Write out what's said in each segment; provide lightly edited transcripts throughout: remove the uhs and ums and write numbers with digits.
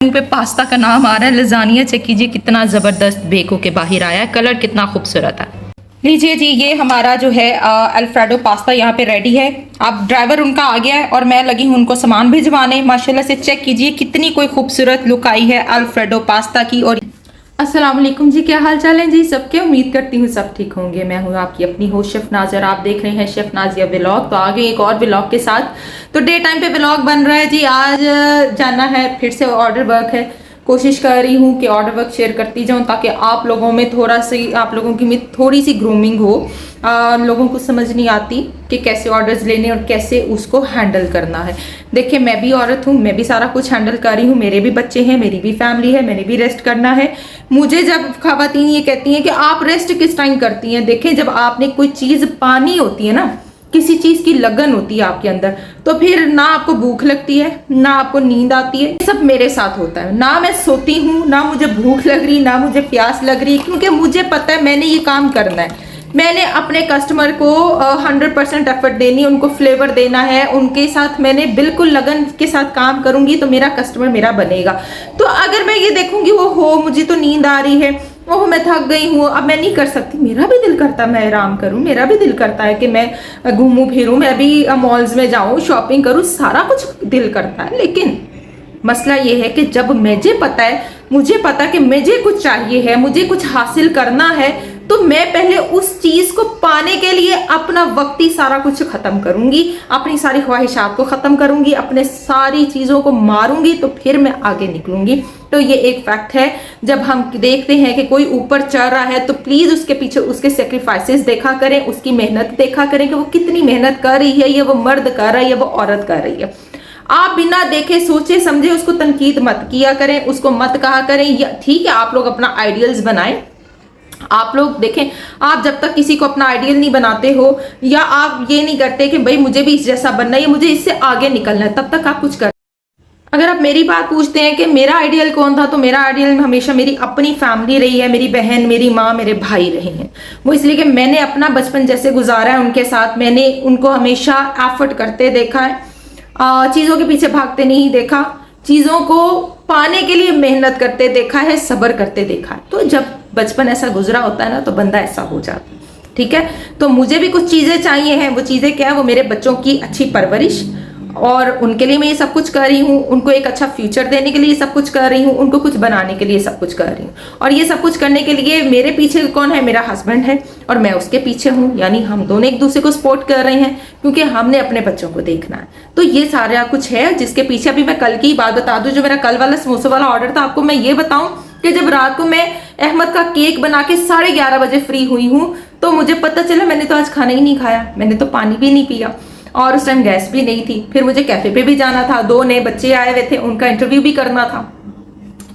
पे पास्ता का नाम आ रहा है, लजानिया चेक कीजिए कितना ज़बरदस्त बेक होके बाहर आया है, कलर कितना खूबसूरत है। लीजिए जी, ये हमारा जो है अल्फ्रेडो पास्ता यहाँ पे रेडी है। अब ड्राइवर उनका आ गया है और मैं लगी हूँ उनको सामान भिजवाने। माशाल्लाह से चेक कीजिए कितनी कोई खूबसूरत लुक आई है अल्फ्रेडो पास्ता की। और अस्सलाम वालेकुम जी, क्या हाल चाल है जी सबके। उम्मीद करती हूँ सब ठीक होंगे। मैं हूँ आपकी अपनी होस्ट शेफ नाज़र, आप देख रहे हैं शेफ नाजिया व्लॉग। तो आगे एक और व्लॉग के साथ, तो डे टाइम पे व्लॉग बन रहा है जी। आज जाना है फिर से, ऑर्डर वर्क है। कोशिश कर रही हूँ कि ऑर्डर वर्क शेयर करती जाऊँ ताकि आप लोगों में आप लोगों की में थोड़ी सी ग्रूमिंग हो। लोगों को समझ नहीं आती कि कैसे ऑर्डर्स लेने और कैसे उसको हैंडल करना है। देखिए, मैं भी औरत हूँ, मैं भी सारा कुछ हैंडल कर रही हूँ। मेरे भी बच्चे हैं, मेरी भी फैमिली है, मैंने भी रेस्ट करना है। मुझे जब खवातीन ये कहती हैं कि आप रेस्ट किस टाइम करती हैं, देखें जब आपने कोई चीज़ पानी होती है ना, किसी चीज की लगन होती है आपके अंदर, तो फिर ना आपको भूख लगती है ना आपको नींद आती है। ये सब मेरे साथ होता है। ना मैं सोती हूँ, ना मुझे भूख लग रही, ना मुझे प्यास लग रही, क्योंकि मुझे पता है मैंने ये काम करना है। मैंने अपने कस्टमर को 100% एफर्ट देनी है, उनको फ्लेवर देना है, उनके साथ मैंने बिल्कुल लगन के साथ काम करूंगी तो मेरा कस्टमर मेरा बनेगा। तो अगर मैं ये देखूंगी वो हो मुझे तो नींद आ रही है, ओह मैं थक गई हूँ, अब मैं नहीं कर सकती, मेरा भी दिल करता है मैं आराम करूँ, मेरा भी दिल करता है कि मैं घूमूं फिरूं, मैं भी मॉल्स में जाऊं, शॉपिंग करूं, सारा कुछ दिल करता है। लेकिन मसला ये है कि जब मुझे पता कि मुझे कुछ चाहिए है, मुझे कुछ हासिल करना है, तो मैं पहले उस चीज को पाने के लिए अपना वक्त ही सारा कुछ खत्म करूंगी, अपनी सारी ख्वाहिशात को खत्म करूंगी, अपने सारी चीजों को मारूंगी, तो फिर मैं आगे निकलूंगी। तो ये एक फैक्ट है। जब हम देखते हैं कि कोई ऊपर चढ़ रहा है तो प्लीज उसके पीछे उसके सेक्रीफाइसेस देखा करें, उसकी मेहनत देखा करें कि वो कितनी मेहनत कर रही है, या वो मर्द कर रहा है या वो औरत कर रही है। आप बिना देखे सोचे समझे उसको तनकीद मत किया करें, उसको मत कहा करें। या ठीक है, आप लोग अपना आइडियल्स बनाएं। आप लोग देखें, आप जब तक किसी को अपना आइडियल नहीं बनाते हो, या आप ये नहीं करते कि भाई मुझे भी इस जैसा बनना है, मुझे इससे आगे निकलना है, तब तक आप कुछ कर। अगर आप मेरी बात पूछते हैं कि मेरा आइडियल कौन था, तो मेरा आइडियल हमेशा मेरी अपनी फैमिली रही है, मेरी बहन, मेरी माँ, मेरे भाई रहे हैं। वो इसलिए कि मैंने अपना बचपन जैसे गुजारा है उनके साथ, मैंने उनको हमेशा एफर्ट करते देखा है, चीज़ों के पीछे भागते नहीं देखा, चीज़ों को पाने के लिए मेहनत करते देखा है, सब्र करते देखा है। तो जब बचपन ऐसा गुजरा होता है ना, तो बंदा ऐसा हो जाता है। ठीक है, तो मुझे भी कुछ चीज़ें चाहिए हैं। वो चीज़ें क्या है? वो मेरे बच्चों की अच्छी परवरिश, और उनके लिए मैं ये सब कुछ कर रही हूँ, उनको एक अच्छा फ्यूचर देने के लिए सब कुछ कर रही हूँ, उनको कुछ बनाने के लिए सब कुछ कर रही हूँ। और ये सब कुछ करने के लिए मेरे पीछे कौन है? मेरा हस्बैंड है और मैं उसके पीछे हूँ। यानी हम दोनों एक दूसरे को सपोर्ट कर रहे हैं, क्योंकि हमने अपने बच्चों को देखना है। तो ये सारा कुछ है जिसके पीछे। अभी मैं कल की बात बता दूं, जो मेरा कल वाला समोसे वाला ऑर्डर था, आपको मैं ये बताऊं कि जब रात को मैं अहमद का केक बना के 11:30 बजे फ्री हुई हूँ, तो मुझे पता चला मैंने तो आज खाना ही नहीं खाया, मैंने तो पानी भी नहीं पिया, और उस टाइम गैस भी नहीं थी। फिर मुझे कैफे पे भी जाना था, 2 नए बच्चे आए हुए थे, उनका इंटरव्यू भी करना था।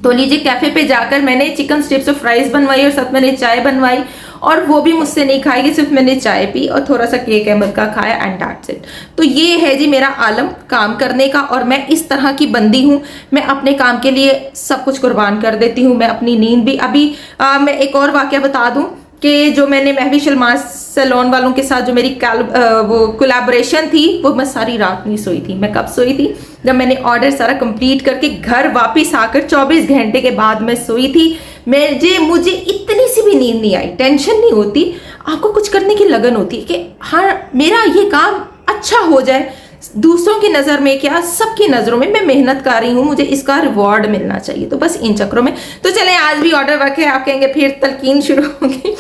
तो लीजिए, कैफे पे जाकर मैंने चिकन स्ट्रिप्स और फ्राइज बनवाई और साथ मैंने चाय बनवाई, और वो भी मुझसे नहीं खाएगी, सिर्फ मैंने चाय पी और थोड़ा सा केक अहमद का खाया, एंड दैट्स इट। तो ये है जी मेरा आलम काम करने का, और मैं इस तरह की बंदी हूँ। मैं अपने काम के लिए सब कुछ कुर्बान कर देती हूँ, मैं अपनी नींद भी। अभी मैं एक और वाकया बता दूं कि जो मैंने महवी सलमान सैलून वालों के साथ जो मेरी वो कोलैबोरेशन थी, वो मैं सारी रात नहीं सोई थी। मैं कब सोई थी? जब मैंने ऑर्डर सारा कंप्लीट करके घर वापस आकर 24 घंटे के बाद मैं सोई थी। मुझे इतनी सी भी नींद नहीं आई, टेंशन नहीं होती। आपको कुछ करने की लगन होती है कि हाँ मेरा ये काम अच्छा हो जाए, दूसरों की नज़र में क्या, सबकी नज़रों में मैं मेहनत कर रही हूँ, मुझे इसका रिवॉर्ड मिलना चाहिए। तो बस इन चक्रों में तो चले, आज भी ऑर्डर वर्क है। आप कहेंगे फिर तलकीन शुरू होगी,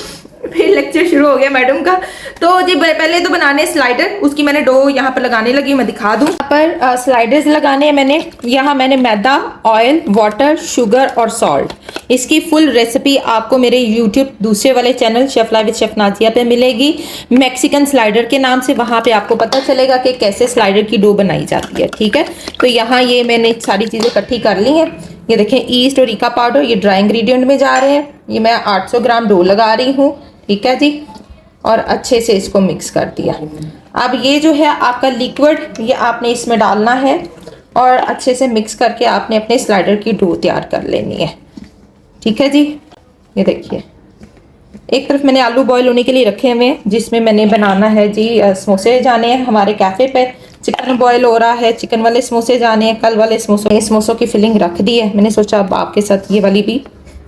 फिर लेक्चर शुरू हो गया मैडम का। तो जी पहले तो बनाने स्लाइडर, उसकी मैंने डो यहाँ पर लगाने लगी, मैं दिखा दूँ। यहाँ पर स्लाइडर्स लगाने हैं मैंने। यहाँ मैंने मैदा, ऑयल, वाटर, शुगर और सॉल्ट। इसकी फुल रेसिपी आपको मेरे यूट्यूब दूसरे वाले channel chef live with chef Nazia पे मिलेगी, मैक्सिकन स्लाइडर के नाम से। वहाँ पे आपको पता चलेगा कि कैसे स्लाइडर की डो बनाई जाती है। ठीक है, तो यहाँ ये मैंने सारी चीज़ें इकट्ठी कर ली हैं। ये देखें, ईस्ट और इका पाउडर ये ड्राई इंग्रेडिएंट में जा रहे हैं। ये मैं 800 ग्राम डो लगा रही हूँ। ठीक है जी, और अच्छे से इसको मिक्स कर दिया। अब ये जो है आपका लिक्विड, ये आपने इसमें डालना है और अच्छे से मिक्स करके आपने अपने स्लाइडर की डो तैयार कर लेनी है। ठीक है जी, ये देखिए, एक तरफ मैंने आलू बॉईल होने के लिए रखे हुए हैं, जिसमें मैंने बनाना है जी समोसे जाने हैं हमारे कैफे पे। चिकन बॉईल हो रहा है, चिकन वाले समोसे जाने हैं, कल वाले समोसों की फिलिंग रख दी है। मैंने सोचा अब आपके साथ ये वाली भी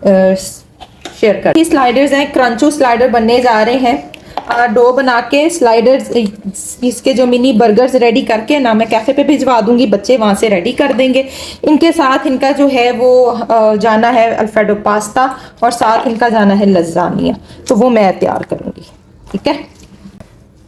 शेयर कर। ये स्लाइडर्स हैं, क्रंचो स्लाइडर बनने जा रहे हैं। डो बना के स्लाइडर्स, इसके जो मिनी बर्गर्स रेडी करके ना मैं कैफ़े पे भिजवा दूंगी, बच्चे वहाँ से रेडी कर देंगे। इनके साथ इनका जो है वो जाना है अल्फ्रेडो पास्ता और साथ इनका जाना है लज़ानिया, तो वो मैं तैयार करूँगी। ठीक है,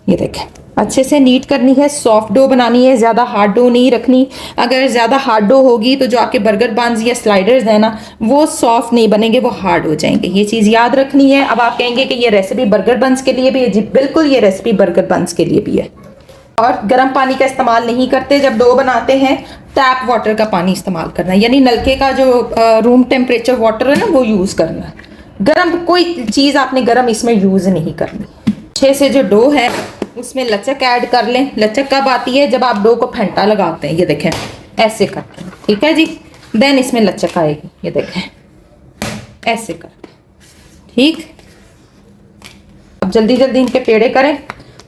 ये देखें, अच्छे से नीट करनी है, सॉफ्ट डो बनानी है, ज़्यादा हार्ड डो नहीं रखनी। अगर ज़्यादा हार्ड डो होगी तो जो आपके बर्गर बंस या स्लाइडर्स हैं ना, वो सॉफ्ट नहीं बनेंगे, वो हार्ड हो जाएंगे। ये चीज़ याद रखनी है। अब आप कहेंगे कि ये रेसिपी बर्गर बंस के लिए भी है, जी बिल्कुल, ये रेसिपी बर्गर बंस के लिए भी है। और गर्म पानी का इस्तेमाल नहीं करते जब डो बनाते हैं, टैप वाटर का पानी इस्तेमाल करना है, यानी नलके का जो रूम टेम्परेचर वाटर है ना, वो यूज़ करना है। गर्म कोई चीज़ आपने गर्म इसमें यूज़ नहीं करनी। अच्छे से जो डो है उसमें लचक ऐड कर लें। लचक कब आती है? जब आप डो को फेंटा लगाते हैं, ये देखें ऐसे करके, ठीक है जी, देन इसमें लचक आएगी। ये देखें ऐसे करके, ठीक। अब जल्दी जल्दी इनके पेड़े करें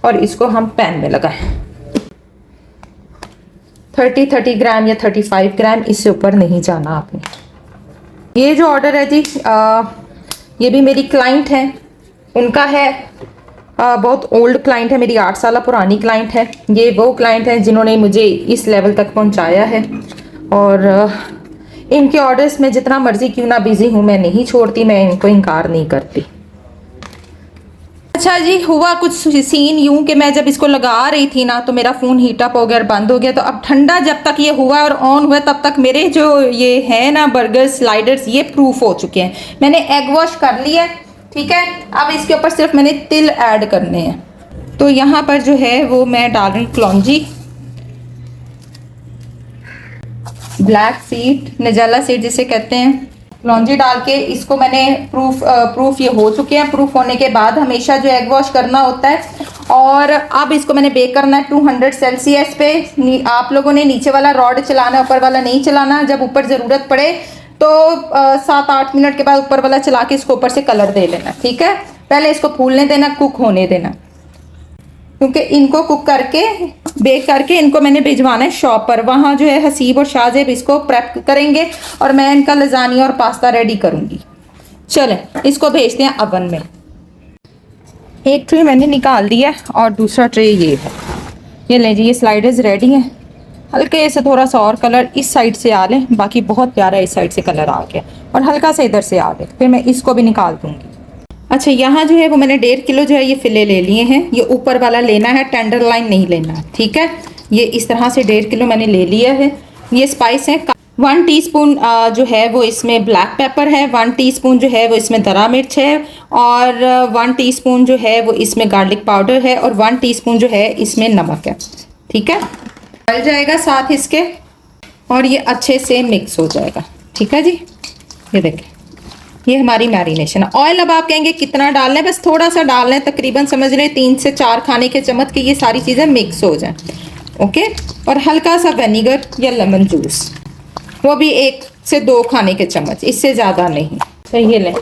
और इसको हम पैन में लगाएं। 30 ग्राम या 35 ग्राम, इससे ऊपर नहीं जाना आपने। ये जो ऑर्डर है जी, ये भी मेरी क्लाइंट है, उनका है। बहुत ओल्ड क्लाइंट है, मेरी 8 साल पुरानी क्लाइंट है। ये वो क्लाइंट है जिन्होंने मुझे इस लेवल तक पहुंचाया है। और इनके ऑर्डर्स में जितना मर्जी क्यों ना बिजी हूँ, मैं नहीं छोड़ती, मैं इनको इनकार नहीं करती। अच्छा जी, हुआ कुछ सीन यूं कि मैं जब इसको लगा रही थी ना, तो मेरा फ़ोन हीट अप हो गया और बंद हो गया। तो अब ठंडा जब तक ये हुआ और ऑन हुआ, तब तक मेरे जो ये है ना बर्गर स्लाइडर्स, ये प्रूफ हो चुके हैं। मैंने एग वॉश कर लिया, ठीक है। अब इसके ऊपर सिर्फ मैंने तिल ऐड करने हैं। तो यहाँ पर जो है वो मैं डाल रही हूँ कलौंजी, ब्लैक सीड, नजाला सीड जिसे कहते हैं, कलौंजी डाल के इसको मैंने प्रूफ ये हो चुके हैं। प्रूफ होने के बाद हमेशा जो एग वॉश करना होता है। और अब इसको मैंने बेक करना है 200 सेल्सियस पे। आप लोगों ने नीचे वाला रॉड चलाना, ऊपर वाला नहीं चलाना। जब ऊपर ज़रूरत पड़े तो 7-8 मिनट के बाद ऊपर वाला चला के इसको ऊपर से कलर दे लेना, ठीक है। पहले इसको फूलने देना, कुक होने देना, क्योंकि इनको कुक करके बेक करके इनको मैंने भिजवाना है शॉप पर। वहाँ जो है हसीब और शाहजेब इसको प्रेप करेंगे और मैं इनका लजानिया और पास्ता रेडी करूँगी। चलें इसको भेजते हैं अवन में। एक ट्रे मैंने निकाल दिया और दूसरा ट्रे ये है। ये लें जी, ये स्लाइडर्स रेडी हैं। हल्के से थोड़ा सा और कलर इस साइड से आ लें, बाकी बहुत प्यारा इस साइड से कलर आ गया, और हल्का सा इधर से आ गया। फिर मैं इसको भी निकाल दूंगी। अच्छा, यहाँ जो है वो मैंने 1.5 किलो जो है ये फिले ले लिए हैं। ये ऊपर वाला लेना है, टेंडर लाइन नहीं लेना, ठीक है। ये इस तरह से 1.5 किलो मैंने ले लिया है। ये स्पाइस है, 1 टीस्पून जो है वो इसमें ब्लैक पेपर है, 1 टीस्पून जो है वो इसमें दरा मिर्च है, और 1 टीस्पून जो है वो इसमें गार्लिक पाउडर है, और 1 टीस्पून जो है इसमें नमक है, ठीक है। डल जाएगा साथ इसके, और ये अच्छे से मिक्स हो जाएगा, ठीक है जी। ये देखें, ये हमारी मैरिनेशन है। ऑयल अब आप कहेंगे कितना डालना है? बस थोड़ा सा डालना है, तकरीबन समझ लें 3 से 4 खाने के चम्मच की ये सारी चीज़ें मिक्स हो जाएं, ओके। और हल्का सा विनेगर या लेमन जूस, वो भी 1 से 2 खाने के चम्मच, इससे ज़्यादा नहीं। तो ये लें,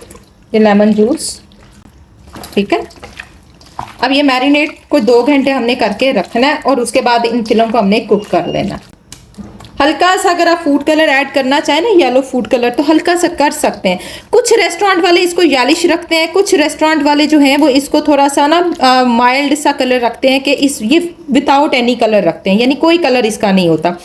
ये लेमन जूस, ठीक है। अब ये मैरिनेट को 2 घंटे हमने करके रखना है, और उसके बाद इन फिलों को हमने कुक कर लेना। हल्का सा अगर आप फूड कलर ऐड करना चाहें ना, येलो फूड कलर, तो हल्का सा कर सकते हैं। कुछ रेस्टोरेंट वाले इसको यालिश रखते हैं, कुछ रेस्टोरेंट वाले जो हैं वो इसको थोड़ा सा ना माइल्ड सा कलर रखते हैं, कि ये विदाउट एनी कलर रखते हैं, यानी कोई कलर इसका नहीं होता।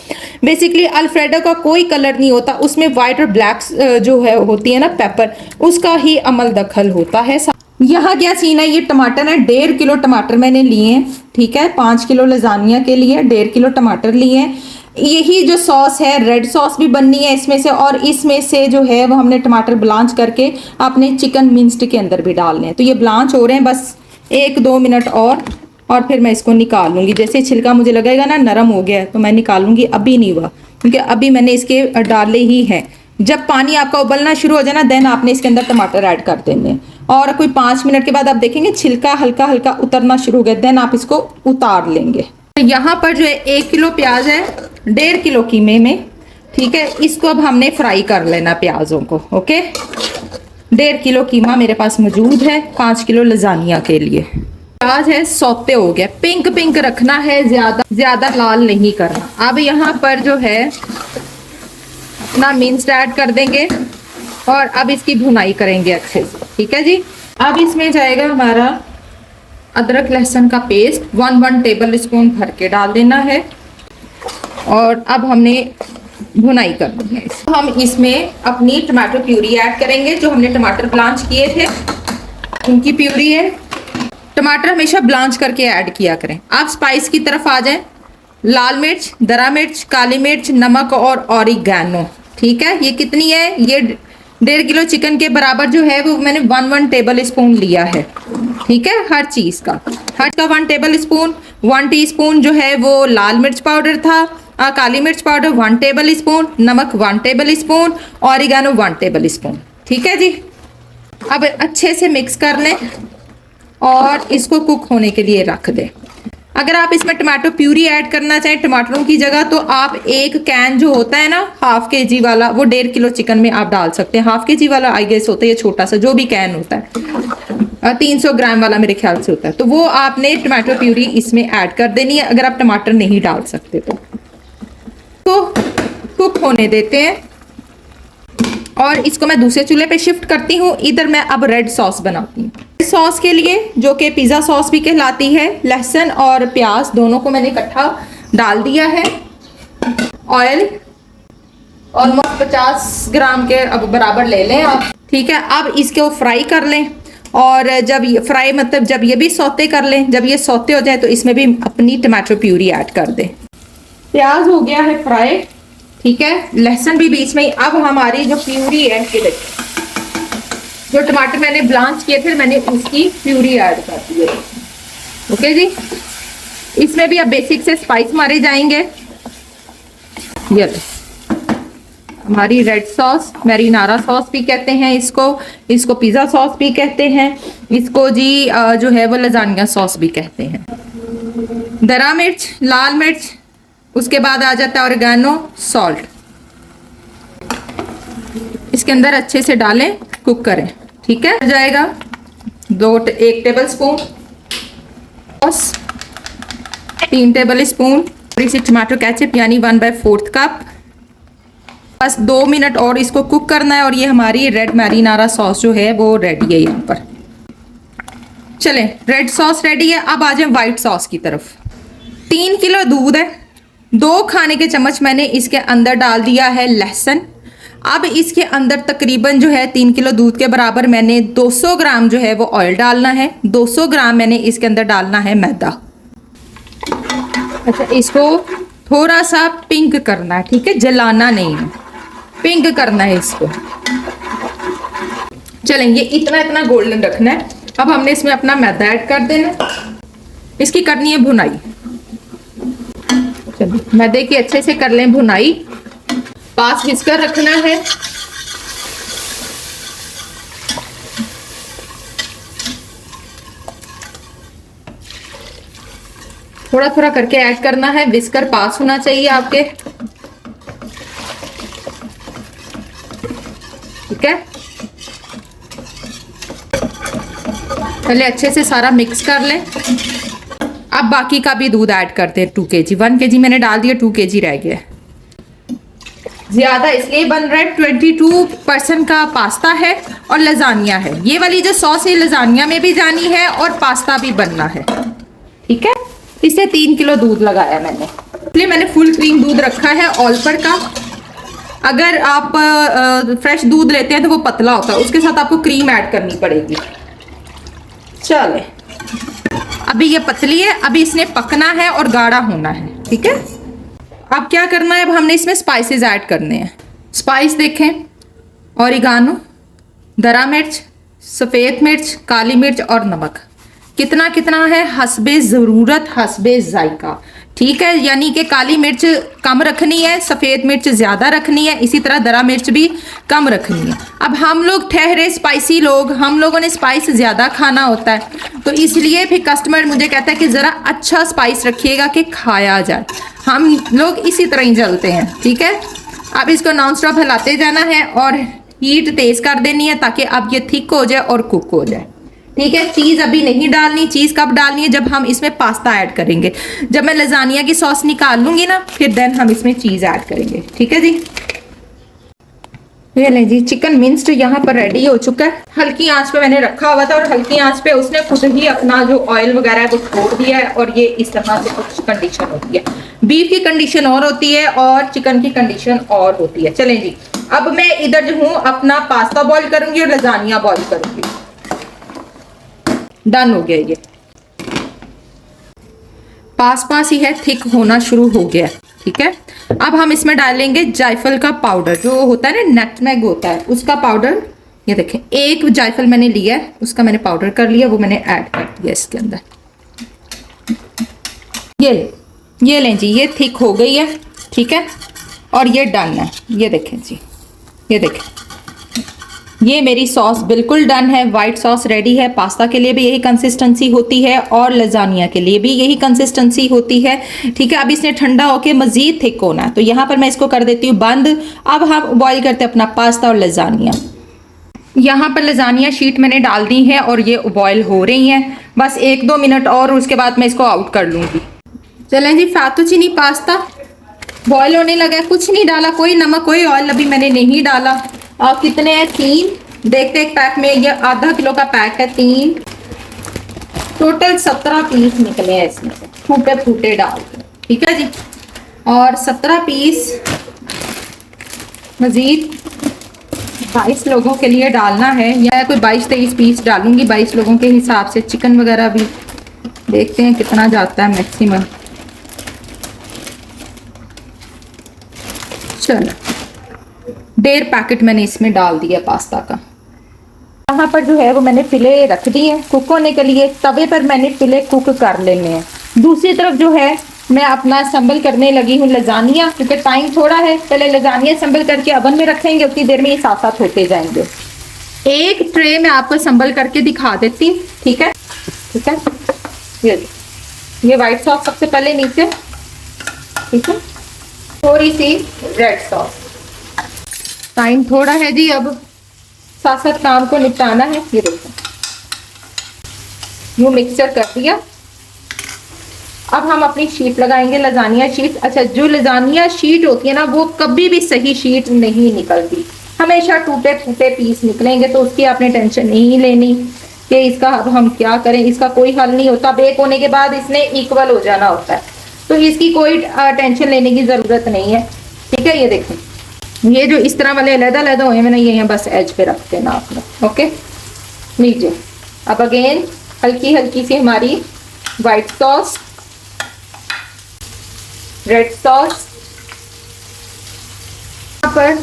बेसिकली अल्फ्रेडो का कोई कलर नहीं होता, उसमें वाइट और ब्लैक जो है होती है ना पेपर, उसका ही अमल दखल होता है। यहाँ क्या सीन है, ये टमाटर है, 1.5 किलो टमाटर मैंने लिए हैं, ठीक है। 5 किलो लजानिया के लिए 1.5 किलो टमाटर लिए हैं। यही जो सॉस है, रेड सॉस भी बननी है इसमें से, और इसमें से जो है वो हमने टमाटर ब्लांच करके अपने चिकन मिंस्ड के अंदर भी डालने हैं। तो ये ब्लांच हो रहे हैं, बस 1-2 मिनट और फिर मैं इसको निकाल लूँगी। जैसे छिलका मुझे लगेगा ना नरम हो गया है तो मैं निकाल लूँगी। अभी नहीं हुआ, क्योंकि अभी मैंने इसके डाले ही हैं। जब पानी आपका उबलना शुरू हो जाए ना, देन आपने इसके अंदर टमाटर ऐड कर देने, और कोई 5 मिनट के बाद आप देखेंगे छिलका हल्का हल्का उतरना शुरू हो गया, देन आप इसको उतार लेंगे। यहाँ पर जो है 1 किलो प्याज है 1.5 किलो कीमे में, ठीक है। इसको अब हमने फ्राई कर लेना प्याजों को, ओके। 1.5 किलो कीमा मेरे पास मौजूद है 5 किलो लजानिया के लिए। प्याज है सौते हो गया, पिंक पिंक रखना है, ज्यादा लाल नहीं करना। अब यहाँ पर जो है अपना मिंस्ड ऐड कर देंगे और अब इसकी भुनाई करेंगे अच्छे से, ठीक है जी। अब इसमें जाएगा हमारा अदरक लहसुन का पेस्ट 1 टेबल स्पून भर के डाल देना है और अब हमने भुनाई करनी है। हम इसमें अपनी टमाटर प्यूरी ऐड करेंगे, जो हमने टमाटर ब्लांच किए थे उनकी प्यूरी है। टमाटर हमेशा ब्लांच करके ऐड किया करें। आप स्पाइस की तरफ आ जाएं, लाल मिर्च, दरा मिर्च, काली मिर्च, नमक और ऑरिगैनो, ठीक है। ये कितनी है, ये 1.5 किलो चिकन के बराबर जो है वो मैंने 1 टेबल स्पून लिया है, ठीक है। हर चीज़ का 1 टेबल स्पून, 1 टीस्पून जो है वो लाल मिर्च पाउडर था, काली मिर्च पाउडर 1 टेबल स्पून, नमक 1 table spoon, oregano 1 table spoon, ठीक है जी। अब अच्छे से मिक्स कर लें और इसको कुक होने के लिए रख दें। अगर आप इसमें टमाटो प्यूरी ऐड करना चाहें टमाटरों की जगह, तो आप एक कैन जो होता है ना ½ kg वाला, वो 1.5 किलो चिकन में आप डाल सकते हैं। ½ kg वाला आई गेस होता है, ये छोटा सा जो भी कैन होता है, 300 ग्राम वाला मेरे ख्याल से होता है, तो वो आपने टमाटो प्यूरी इसमें ऐड कर देनी है अगर आप टमाटर नहीं डाल सकते तो कुक होने देते हैं। और इसको मैं दूसरे चूल्हे पे शिफ्ट करती हूँ। इधर मैं अब रेड सॉस बनाती हूँ। सॉस के लिए, जो कि पिज़्ज़ा सॉस भी कहलाती है, लहसुन और प्याज दोनों को मैंने इकट्ठा डाल दिया है। ऑयल ऑलमोस्ट 50 ग्राम के अब बराबर ले लें आप, ठीक है। अब इसको फ्राई कर लें और जब ये फ्राई मतलब जब ये भी सौते कर लें, जब ये सौते हो जाए तो इसमें भी अपनी टमाटो प्यूरी ऐड कर दें। प्याज हो गया है फ्राई, ठीक है, लहसुन भी बीच में ही। अब हमारी जो प्यूरी है, ये देखिए, जो टमाटर मैंने ब्लांच किए थे मैंने उसकी प्यूरी ऐड कर दी है, ओके जी। इसमें भी अब बेसिक से स्पाइस मारे जाएंगे। ये हमारी रेड सॉस, मैरिनारा सॉस भी कहते हैं इसको पिज़्ज़ा सॉस भी कहते हैं, इसको जी जो है वो लजानिया सॉस भी कहते हैं। दरा मिर्च, लाल मिर्च, उसके बाद आ जाता है ऑरिगैनो, सॉल्ट। इसके अंदर अच्छे से डालें, कुक करें, ठीक है। जाएगा 1 table spoon sauce, 3 table spoon इसी टमाटो केचप यानी 1/4 कप। बस 2 मिनट और इसको कुक करना है और ये हमारी रेड मैरिनारा सॉस जो है वो रेडी है यहाँ पर। चलें, रेड सॉस रेडी है। अब आ जाए व्हाइट सॉस की तरफ। 3 किलो दूध है, 2 खाने के चम्मच मैंने इसके अंदर डाल दिया है लहसुन। अब इसके अंदर तकरीबन जो है 3 किलो दूध के बराबर मैंने 200 ग्राम जो है वो ऑयल डालना है, 200 ग्राम मैंने इसके अंदर डालना है मैदा। अच्छा, इसको थोड़ा सा पिंक करना है, ठीक है, जलाना नहीं है, पिंक करना है इसको। चलें, ये इतना गोल्डन रखना है। अब हमने इसमें अपना मैदा ऐड कर देना, इसकी करनी है भुनाई। मैदे की अच्छे से कर लें भुनाई। पास विस्कर रखना है। थोड़ा थोड़ा करके ऐड करना है, विस्कर पास होना चाहिए आपके, ठीक है। पहले अच्छे से सारा मिक्स कर लें। अब बाकी का भी दूध ऐड करते हैं। 2 kg, 1 kg मैंने डाल दिया, 2 kg रह गया। ज्यादा इसलिए बन रहा है, 22% का पास्ता है और लजानिया है। ये वाली जो सॉस है लजानिया में भी जानी है और पास्ता भी बनना है, ठीक है। इसे 3 किलो दूध लगाया मैंने, इसलिए मैंने फुल क्रीम दूध रखा है ऑलपर का। अगर आप फ्रेश दूध लेते हैं तो वो पतला होता है, उसके साथ आपको क्रीम ऐड करनी पड़ेगी। चले, अभी ये पतली है, अभी इसने पकना है और गाढ़ा होना है, ठीक है। अब क्या करना है, अब हमने इसमें स्पाइसेस ऐड करने हैं। स्पाइस देखें, ऑरिगानो, दरा मिर्च, सफ़ेद मिर्च, काली मिर्च और नमक। कितना कितना है, हस्बे ज़रूरत, हस्बे जायका, ठीक है। यानी कि काली मिर्च कम रखनी है, सफ़ेद मिर्च ज़्यादा रखनी है, इसी तरह दरा मिर्च भी कम रखनी है। अब हम लोग ठहरे स्पाइसी लोग, हम लोगों ने स्पाइस ज़्यादा खाना होता है, तो इसलिए फिर कस्टमर मुझे कहता है कि ज़रा अच्छा स्पाइस रखिएगा कि खाया जाए। हम लोग इसी तरह ही चलते हैं, ठीक है। अब इसको नॉन स्टॉप हिलाते जाना है और हीट तेज़ कर देनी है ताकि अब ये थिक हो जाए और कुक हो जाए, ठीक है, चीज अभी नहीं डालनी। चीज कब डालनी है? जब हम इसमें पास्ता ऐड करेंगे। जब मैं लजानिया की सॉस निकाल लूंगी ना, फिर देन हम इसमें चीज ऐड करेंगे। ठीक है जी। ये लें जी, चिकन मिंस्ड यहाँ पर रेडी हो चुका है। हल्की आंच पे मैंने रखा हुआ था और हल्की आंच पे उसने खुद ही अपना जो ऑयल वगैरह है वो छोड़ दिया है। और ये इस तरह से कुछ कंडीशन होती है। बीफ की कंडीशन और होती है और चिकन की कंडीशन और होती है। चलें जी, अब मैं इधर जो हूँ अपना पास्ता बॉईल करूंगी और लजानिया बॉईल करूंगी। डन हो गया, ये पास ही है, थिक होना शुरू हो गया। ठीक है, अब हम इसमें डालेंगे जायफल का पाउडर, जो होता है ना नटमेग होता है, उसका पाउडर। ये देखें, एक जायफल मैंने लिया है, उसका मैंने पाउडर कर लिया, वो मैंने ऐड कर दिया इसके अंदर। ये लें जी, ये थिक हो गई है। ठीक है, और ये डन है। ये देखें जी, ये देखें, ये मेरी सॉस बिल्कुल डन है। वाइट सॉस रेडी है। पास्ता के लिए भी यही कंसिस्टेंसी होती है और लजानिया के लिए भी यही कंसिस्टेंसी होती है। ठीक है, अब इसने ठंडा होके मजीद थिक होना है, तो यहाँ पर मैं इसको कर देती हूँ बंद। अब हम बॉईल करते हैं अपना पास्ता और लजानिया। यहाँ पर लजानिया शीट मैंने डाल दी है और ये बॉईल हो रही हैं। बस 1-2 मिनट और उसके बाद मैं इसको आउट कर लूँगी। चलें जी, फातुचीनी पास्ता बॉईल होने लगा है। कुछ नहीं डाला, कोई नमक कोई ऑयल अभी मैंने नहीं डाला। और कितने हैं? 3। देखते एक पैक में, ये आधा किलो का पैक है। 3 टोटल 17 पीस निकले हैं इसमें से, फूटे फूटे डाल के। ठीक है जी, और 17 पीस मजीद 22 लोगों के लिए डालना है, या कोई 22-23 पीस डालूंगी 22 लोगों के हिसाब से। चिकन वगैरह भी देखते हैं कितना जाता है मैक्सिमम। चलो, 1.5 पैकेट मैंने इसमें डाल दिया पास्ता का। यहाँ पर जो है वो मैंने फिले रख दिए हैं कुक होने के लिए। तवे पर मैंने फिले कुक कर लेने हैं। दूसरी तरफ जो है मैं अपना असम्बल करने लगी हूँ लजानिया, क्योंकि टाइम थोड़ा है। पहले लजानिया असम्बल करके ओवन में रखेंगे, उतनी देर में ये साथ साथ होते जाएंगे। एक ट्रे में आपको असम्बल करके दिखा देती हूँ। ठीक है, ठीक है, ये व्हाइट सॉस सबसे पहले नीचे। ठीक है, थोड़ी सी रेड सॉस। टाइम थोड़ा है जी, अब साथ साथ काम को निपटाना है। ये देखो, यूं मिक्सचर कर दिया। अब हम अपनी शीट लगाएंगे, लजानिया शीट। अच्छा, जो लजानिया शीट होती है ना, वो कभी भी सही शीट नहीं निकलती, हमेशा टूटे फूटे पीस निकलेंगे। तो उसकी आपने टेंशन नहीं लेनी कि इसका अब हम क्या करें। इसका कोई हल नहीं होता। बेक होने के बाद इसने इक्वल हो जाना होता है, तो इसकी कोई टेंशन लेने की जरूरत नहीं है। ठीक है, ये देखें, ये जो इस तरह वाले अलग-अलग हुए मैंने, ये बस एज पे रख देना आपने। ओके, लीजिए। अब अगेन हल्की हल्की सी हमारी वाइट सॉस, रेड सॉस, यहाँ पर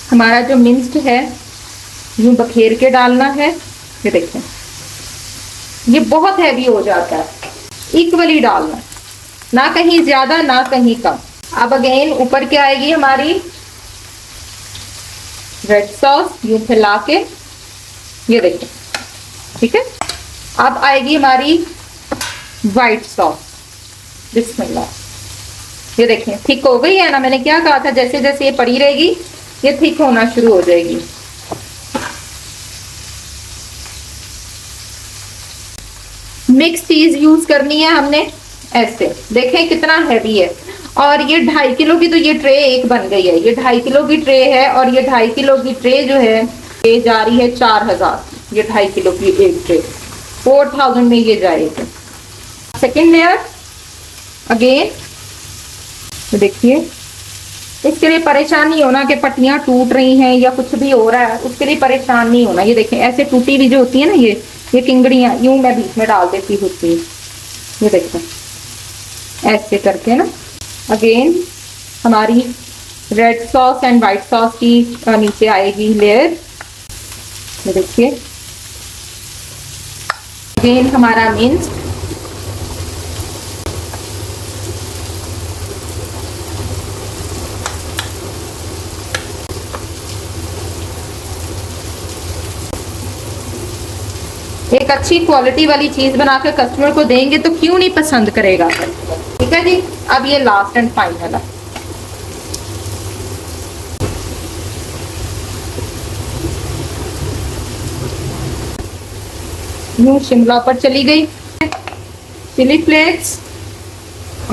हमारा जो मिंस्ड है यूं बखेर के डालना है। ये देखें, ये बहुत हैवी हो जाता है, इक्वली डालना, ना कहीं ज्यादा ना कहीं कम। अब अगेन ऊपर क्या आएगी हमारी रेड सॉस, यूं फैला के। ये देखें, ठीक है। अब आएगी हमारी व्हाइट सॉस। बिस्मिल्लाह। ये देखें, थिक हो गई है ना। मैंने क्या कहा था, जैसे जैसे ये पड़ी रहेगी ये थिक होना शुरू हो जाएगी। मिक्स चीज यूज करनी है हमने। ऐसे देखें कितना हैवी है। और ये 2.5 किलो की तो ये ट्रे एक बन गई है। ये 2.5 किलो की ट्रे है और ये 2.5 किलो की ट्रे जो है ये जा रही है 4000। ये 2.5 किलो की एक ट्रे 4000 में ये जाएगी। सेकेंड लेयर अगेन, तो देखिए, इसके लिए परेशान नहीं होना कि पट्टियां टूट रही हैं या कुछ भी हो रहा है, उसके लिए परेशान नहीं होना। ये देखें, ऐसे टूटी हुई जो होती है ना, ये किंगड़ियां यूं मैं बीच में डाल देती होती हूँ। ये देखें, ऐसे करके ना। अगेन हमारी red sauce and white sauce की नीचे आएगी लेयर। ये देखिए, अगेन हमारा मिंस। एक अच्छी क्वालिटी वाली चीज बनाकर कस्टमर को देंगे तो क्यों नहीं पसंद करेगा। ठीक है जी, अब ये लास्ट एंड फाइनल है। यूँ शिमला पर चली गई, chilli flakes,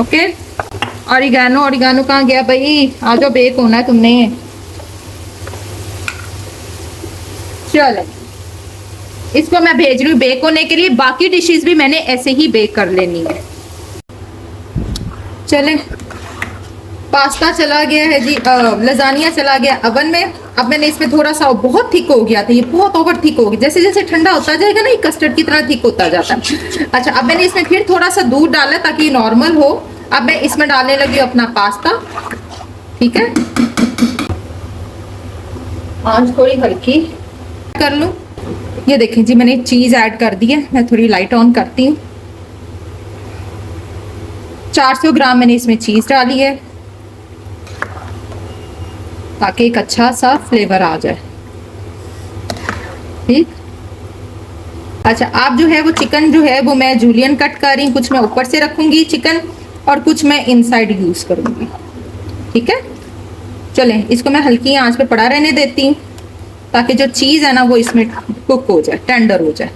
okay. Oregano, oregano कहाँ गया भाई? आ जाओ, बेक होना है तुमने। चलो इसको मैं भेज रही हूँ बेक होने के लिए। बाकी डिशेस भी मैंने ऐसे ही बेक कर लेनी है। चलें, पास्ता चला गया है जी, लजानिया चला गया अवन में। अब मैंने इसमें थोड़ा सा, बहुत थिक हो गया था ये, बहुत ओवर थिक हो गया, जैसे जैसे ठंडा होता जाएगा ना ये कस्टर्ड की तरह थिक होता जाता है। अच्छा, अब मैंने इसमें फिर थोड़ा सा दूध डाला ताकि ये नॉर्मल हो। अब मैं इसमें डालने लगी हूँ अपना पास्ता, ठीक है। आंच थोड़ी हल्की कर लूँ। ये देखें जी, मैंने चीज़ ऐड कर दी है। मैं थोड़ी लाइट ऑन करती हूँ। 400 ग्राम मैंने इसमें चीज़ डाली है ताकि एक अच्छा सा फ्लेवर आ जाए, ठीक। अच्छा, आप जो है वो चिकन जो है वो मैं जूलियन कट कर रही हूँ। कुछ मैं ऊपर से रखूंगी चिकन और कुछ मैं इनसाइड यूज़ करूंगी, ठीक है। चलें, इसको मैं हल्की आंच पे पड़ा रहने देती हूँ ताकि जो चीज़ है ना वो इसमें कुक हो जाए, टेंडर हो जाए।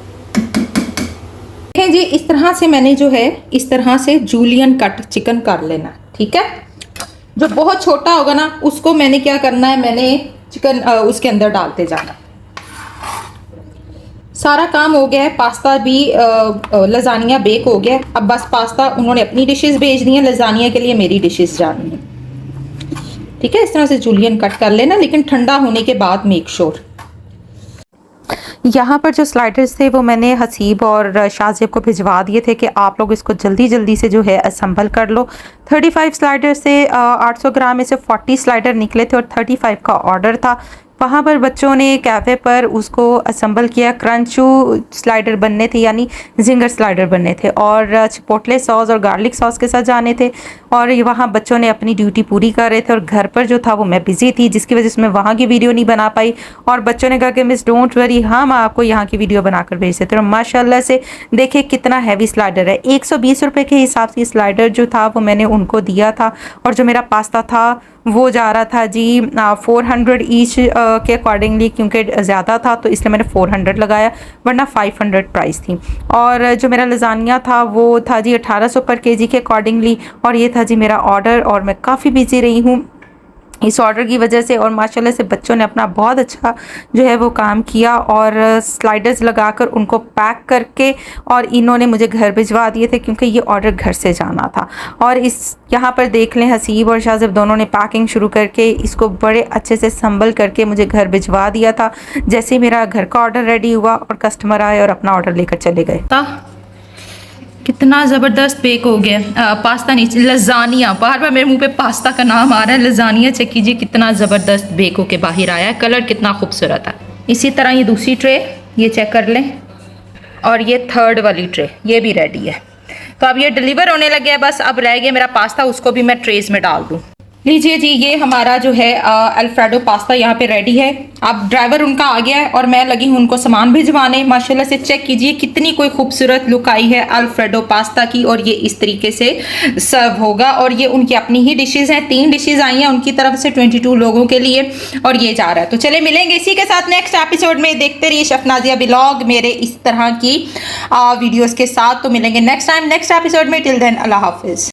देखें जी, इस तरह से मैंने जो है इस तरह से जूलियन कट चिकन कर लेना, ठीक है। जो बहुत छोटा होगा ना उसको मैंने क्या करना है, मैंने चिकन उसके अंदर डालते जाना। सारा काम हो गया है। पास्ता भी लजानिया बेक हो गया। अब बस पास्ता उन्होंने अपनी डिशेस भेज दी हैं, लजानिया के लिए मेरी डिशेस जानी है, ठीक है। इस तरह से जूलियन कट कर लेना, लेकिन ठंडा होने के बाद मेक श्योर। यहाँ पर जो स्लाइडर्स थे वो मैंने हसीब और शाहजेब को भिजवा दिए थे कि आप लोग इसको जल्दी जल्दी से जो है असम्बल कर लो। 35 स्लाइडर से 800 ग्राम में से 40 स्लाइडर निकले थे और 35 का ऑर्डर था। वहाँ पर बच्चों ने कैफ़े पर उसको असम्बल किया। क्रंचू स्लाइडर बनने थे, यानी जिंगर स्लाइडर बनने थे, और चिपोटले सॉस और गार्लिक सॉस के साथ जाने थे। और ये वहाँ बच्चों ने अपनी ड्यूटी पूरी कर रहे थे और घर पर जो था वो मैं बिज़ी थी, जिसकी वजह से मैं वहाँ की वीडियो नहीं बना पाई। और बच्चों ने कहा कि मिस डोंट वरी, हम आपको यहाँ की वीडियो बनाकर भेज देते। और माशाल्लाह से देखिए कितना हैवी स्लाइडर है। 120 रुपये के हिसाब से स्लाइडर जो था वो मैंने उनको दिया था। और जो मेरा पास्ता था वो जा रहा था जी 400 ईच के अकॉर्डिंगली, क्योंकि ज़्यादा था तो इसलिए मैंने 400 लगाया, वरना 500 प्राइस थी। और जो मेरा लजानिया था वो था जी 1800 पर केजी के अकॉर्डिंगली। और ये था जी मेरा ऑर्डर, और मैं काफ़ी बिजी रही हूँ इस ऑर्डर की वजह से। और माशाल्लाह से बच्चों ने अपना बहुत अच्छा जो है वो काम किया और स्लाइडर्स लगाकर उनको पैक करके और इन्होंने मुझे घर भिजवा दिए थे, क्योंकि ये ऑर्डर घर से जाना था। और इस यहाँ पर देख लें, हसीब और शाहज़ेब दोनों ने पैकिंग शुरू करके इसको बड़े अच्छे से संभल करके मुझे घर भिजवा दिया था। जैसे ही मेरा घर का ऑर्डर रेडी हुआ और कस्टमर आए और अपना ऑर्डर लेकर चले गए। कितना ज़बरदस्त बेक हो गया। पास्ता नहीं, लजानिया, बार बार मेरे मुंह पे पास्ता का नाम आ रहा है। लजानिया चेक कीजिए कितना ज़बरदस्त बेक होके बाहर आया है। कलर कितना खूबसूरत है। इसी तरह ये दूसरी ट्रे, ये चेक कर लें, और ये थर्ड वाली ट्रे ये भी रेडी है। तो अब ये डिलीवर होने लगे हैं। बस अब रह गया मेरा पास्ता, उसको भी मैं ट्रेस में डाल दूँ। लीजिए जी, ये हमारा जो है अल्फ्रेडो पास्ता यहाँ पे रेडी है। अब ड्राइवर उनका आ गया है और मैं लगी हूँ उनको सामान भिजवाने। माशाल्लाह से चेक कीजिए कितनी कोई खूबसूरत लुक आई है अल्फ्रेडो पास्ता की। और ये इस तरीके से सर्व होगा। और ये उनकी अपनी ही डिशेज़ हैं, 3 डिशेज़ आई हैं उनकी तरफ से 22 लोगों के लिए, और ये जा रहा है। तो चले मिलेंगे इसी के साथ नेक्स्ट एपिसोड में। देखते रहिए शफनाजिया व्लॉग मेरे इस तरह की वीडियोज़ के साथ। तो मिलेंगे नेक्स्ट टाइम नेक्स्ट एपिसोड में। टिल देन अल्लाह हाफिज़।